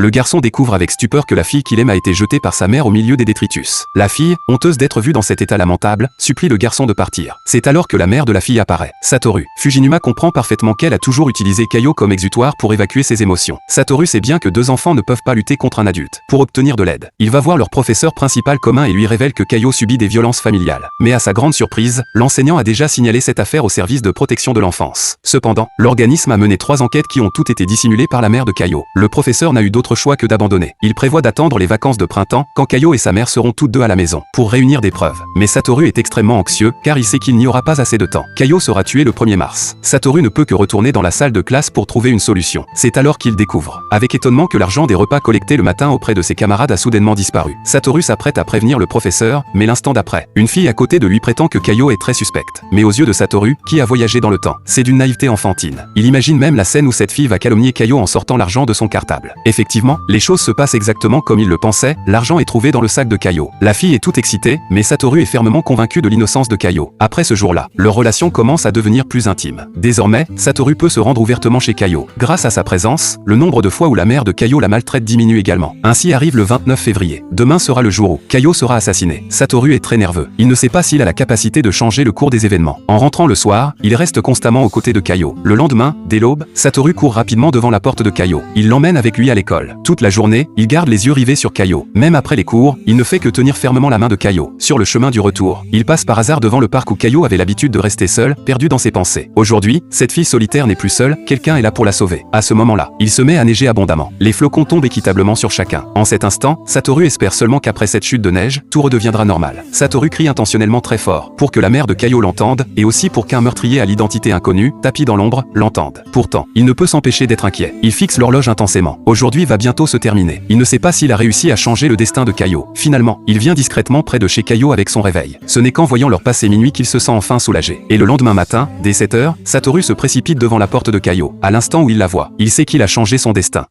Le garçon découvre avec stupeur que la fille qu'il aime a été jetée par sa mère au milieu des détritus. La fille, honteuse d'être vue dans cet état lamentable, supplie le garçon de partir. C'est alors que la mère de la fille apparaît. Satoru. Fujinuma comprend parfaitement qu'elle a toujours utilisé Kaio comme exutoire pour évacuer ses émotions. Satoru sait bien que deux enfants ne peuvent pas lutter contre un adulte. Pour obtenir de l'aide, il va voir leur professeur principal commun et lui révèle que Kaio subit des violences familiales. Mais à sa grande surprise, l'enseignant a déjà signalé cette affaire au service de protection de l'enfance. Cependant, l'organisme a mené 3 enquêtes qui ont toutes été dissimulées par la mère de Kaio. Le professeur n'a eu d'autre choix que d'abandonner. Il prévoit d'attendre les vacances de printemps, quand Kaio et sa mère seront toutes deux à la maison, pour réunir des preuves. Mais Satoru est extrêmement anxieux, car il sait qu'il n'y aura pas assez de temps. Kaio sera tué le 1er mars. Satoru ne peut que retourner dans la salle de classe pour trouver une solution. C'est alors qu'il découvre, avec étonnement, que l'argent des repas collectés le matin auprès de ses camarades a soudainement disparu. Satoru s'apprête à prévenir le professeur, mais l'instant d'après, une fille à côté de lui prétend que Kaio est très suspecte. Mais aux yeux de Satoru, qui a voyagé dans le temps, c'est d'une naïveté enfantine. Il imagine même la scène où cette fille va calomnier Kaio en sortant l'argent de son cartable. Effectivement, les choses se passent exactement comme il le pensait, l'argent est trouvé dans le sac de Kaio. La fille est toute excitée, mais Satoru est fermement convaincu de l'innocence de Kaio. Après ce jour-là, leur relation commence à devenir plus intime. Désormais, Satoru peut se rendre ouvertement chez Kaio. Grâce à sa présence, le nombre de fois où la mère de Kaio la maltraite diminue également. Ainsi arrive le 29 février. Demain sera le jour où Kaio sera assassiné. Satoru est très nerveux. Il ne sait pas s'il a la capacité de changer le cours des événements. En rentrant le soir, il reste constamment aux côtés de Kaio. Le lendemain, dès l'aube, Satoru court rapidement devant la porte de Kaio. Il l'emmène avec lui à l'école. Toute la journée, il garde les yeux rivés sur Kaio. Même après les cours, il ne fait que tenir fermement la main de Kaio. Sur le chemin du retour, il passe par hasard devant le parc où Kaio avait l'habitude de rester seul, perdu dans ses pensées. Aujourd'hui, cette fille solitaire n'est plus seule, quelqu'un est là pour la sauver. À ce moment-là, il se met à neiger abondamment. Les flocons tombent équitablement sur chacun. En cet instant, Satoru espère seulement qu'après cette chute de neige, tout redeviendra normal. Satoru crie intentionnellement très fort, pour que la mère de Kaio l'entende, et aussi pour qu'un meurtrier à l'identité inconnue, tapis dans l'ombre, l'entende. Pourtant, il ne peut s'empêcher d'être inquiet. Il fixe l'horloge intensément. Aujourd'hui va bientôt se terminer. Il ne sait pas s'il a réussi à changer le destin de Kaio. Finalement, il vient discrètement près de chez Kaio avec son réveil. Ce n'est qu'en voyant leur passer minuit qu'il se sent enfin soulagé. Et le lendemain matin, dès 7 h, Satoru se précipite devant la porte de Kaio. À l'instant où il la voit, il sait qu'il a changé son destin.